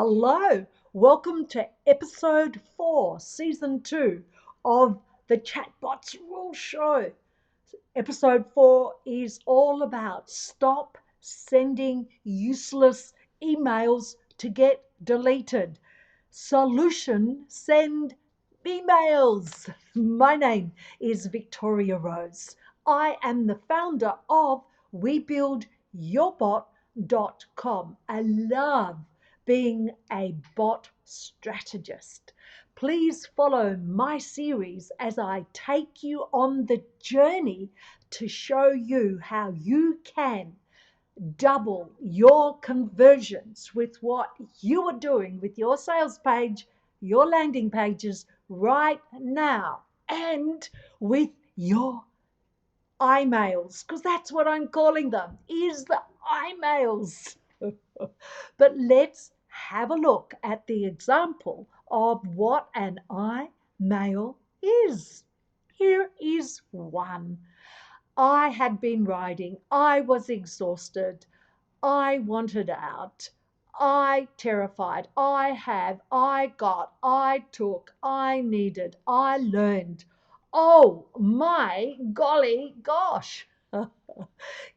Hello, welcome to episode 4, season 2 of the Chatbots Rule Show. Episode 4 is all about stop sending useless emails to get deleted. Solution: send emails. My name is Victoria Rose. I am the founder of WeBuildYourBot.com. I love being a bot strategist. Please follow my series as I take you on the journey to show you how you can double your conversions with what you are doing with your sales page, your landing pages right now, and with your emails, because that's what I'm calling them, is the emails. But let's have a look at the example of what an email is. Here is one. I had been writing, I was exhausted, I wanted out, I terrified, I got, I took, I needed, I learned. Oh my golly gosh.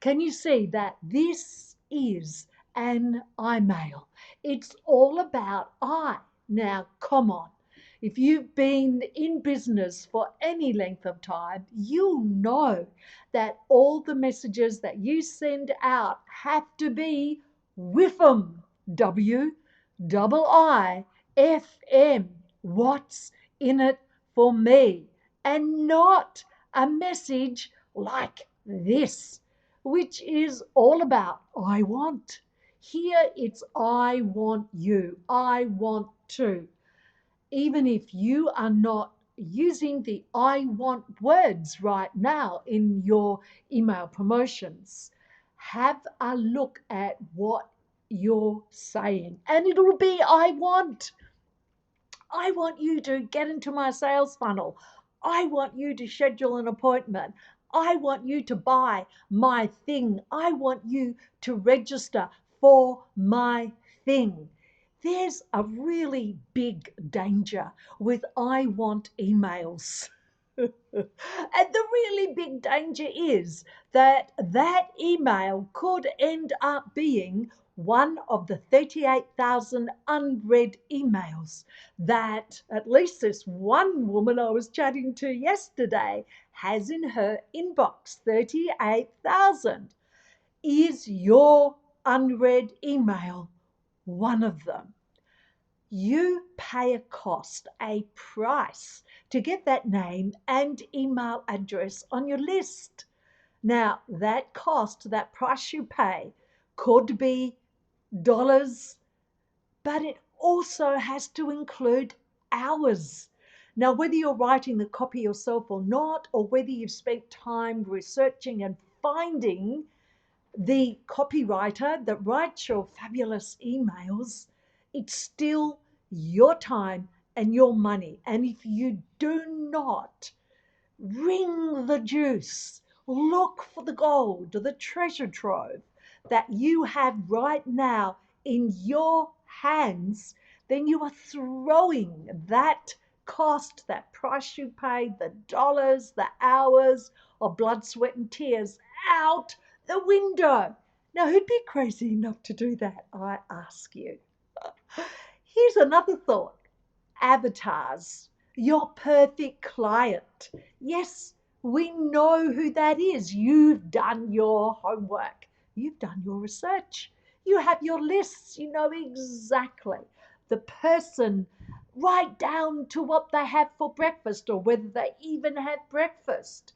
Can you see that this is an email? It's all about I. Now, come on. If you've been in business for any length of time, you'll know that all the messages that you send out have to be with them. WIIFM. What's in it for me? And not a message like this, which is all about I want. Here it's I want you. I want to. Even if you are not using the I want words right now in your email promotions, have a look at what you're saying. And it'll be I want. I want you to get into my sales funnel. I want you to schedule an appointment. I want you to buy my thing. I want you to register for my thing. There's a really big danger with I want emails. And the really big danger is that that email could end up being one of the 38,000 unread emails that at least this one woman I was chatting to yesterday has in her inbox. 38,000. Is your unread email one of them? You pay a cost, a price, to get that name and email address on your list. Now, that cost, that price you pay, could be dollars, but it also has to include hours. Now, whether you're writing the copy yourself or not, or whether you've spent time researching and finding the copywriter that writes your fabulous emails, it's still your time and your money. And if you do not wring the juice, look for the gold, the treasure trove that you have right now in your hands, then you are throwing that cost, that price you paid, the dollars, the hours of blood, sweat, and tears out the window. Now, who'd be crazy enough to do that, I ask you? Here's another thought. Avatars, your perfect client. Yes, we know who that is. You've done your homework. You've done your research. You have your lists. You know exactly the person right down to what they have for breakfast or whether they even had breakfast.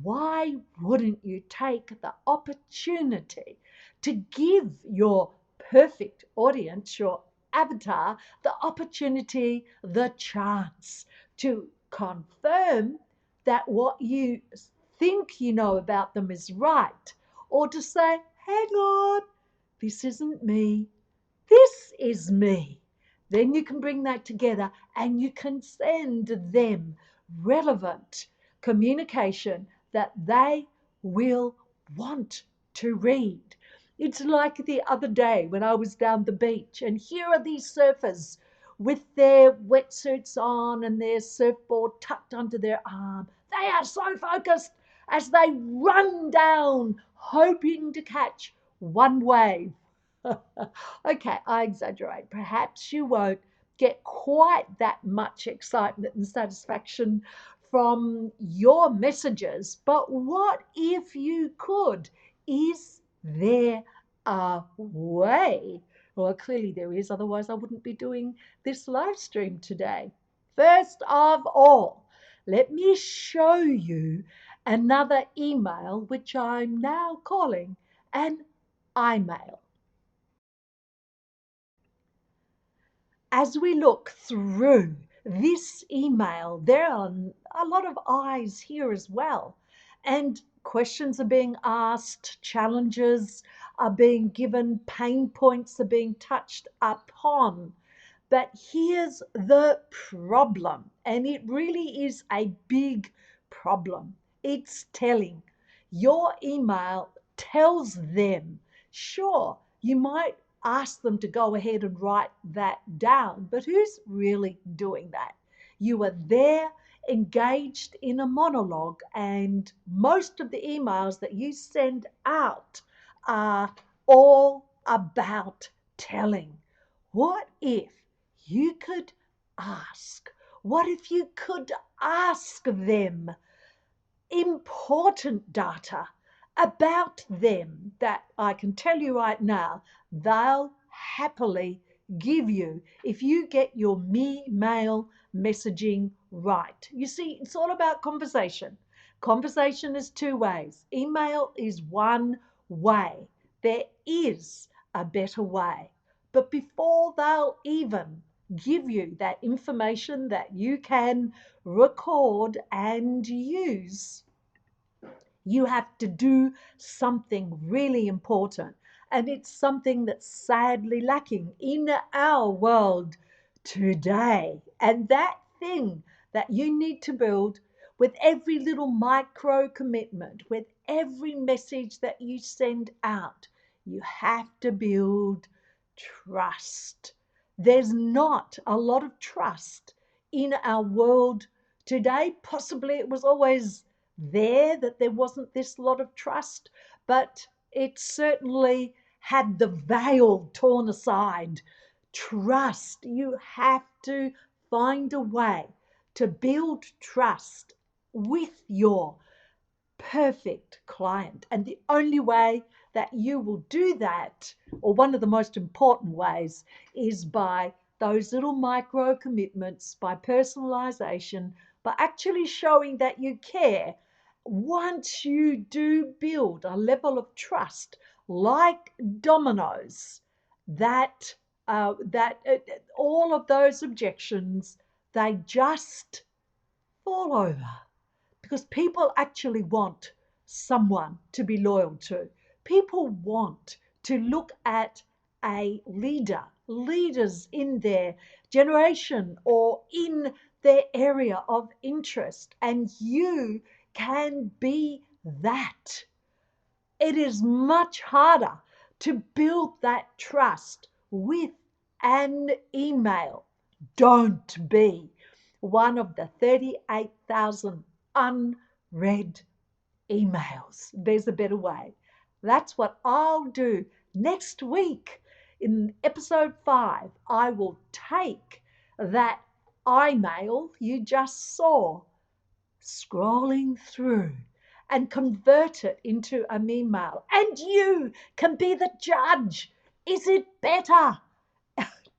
Why wouldn't you take the opportunity to give your perfect audience, your avatar, the opportunity, the chance to confirm that what you think you know about them is right, or to say, hang on, this isn't me, this is me. Then you can bring that together and you can send them relevant communication that they will want to read. It's like the other day when I was down the beach, and here are these surfers with their wetsuits on and their surfboard tucked under their arm. They are so focused as they run down, hoping to catch one wave. Okay, I exaggerate. Perhaps you won't get quite that much excitement and satisfaction from your messages, but what if you could? Is there a way? Well, clearly there is, otherwise, I wouldn't be doing this live stream today. First of all, let me show you another email, which I'm now calling an iMail. As we look through this email, there are a lot of eyes here as well. And questions are being asked, challenges are being given, pain points are being touched upon. But here's the problem, and it really is a big problem. It's telling. Your email tells them, sure, you might ask them to go ahead and write that down, but who's really doing that? You are there engaged in a monologue, and most of the emails that you send out are all about telling. What if you could ask? What if you could ask them important data about them that I can tell you right now, they'll happily give you if you get your me mail messaging right. You see, it's all about conversation. Conversation is two ways. Email is one way. There is a better way. But before they'll even give you that information that you can record and use, you have to do something really important. And it's something that's sadly lacking in our world today. And that thing that you need to build with every little micro commitment, with every message that you send out, you have to build trust. There's not a lot of trust in our world today. Possibly it was always there that there wasn't this lot of trust, but it certainly had the veil torn aside. Trust. You have to find a way to build trust with your perfect client. And the only way that you will do that, or one of the most important ways, is by those little micro commitments, by personalization, by actually showing that you care. Once you do build a level of trust, like dominoes, that all of those objections, they just fall over, because people actually want someone to be loyal to. People want to look at a leader, leaders in their generation or in their area of interest, and you can be that. It is much harder to build that trust with an email. Don't be one of the 38,000 unread emails. There's a better way. That's what I'll do next week. In episode 5, I will take that email you just saw scrolling through and convert it into an email. And you can be the judge. Is it better?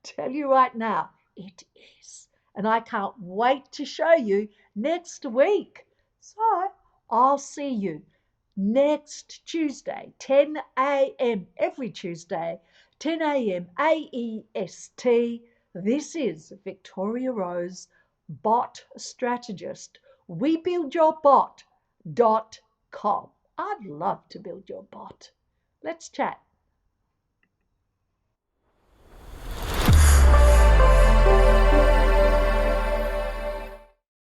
Tell you right now, it is. And I can't wait to show you next week. So I'll see you next Tuesday, 10 a.m. every Tuesday, 10 a.m. AEST. This is Victoria Rose, Bot Strategist. WeBuildYourBot.com. I'd love to build your bot. Let's chat.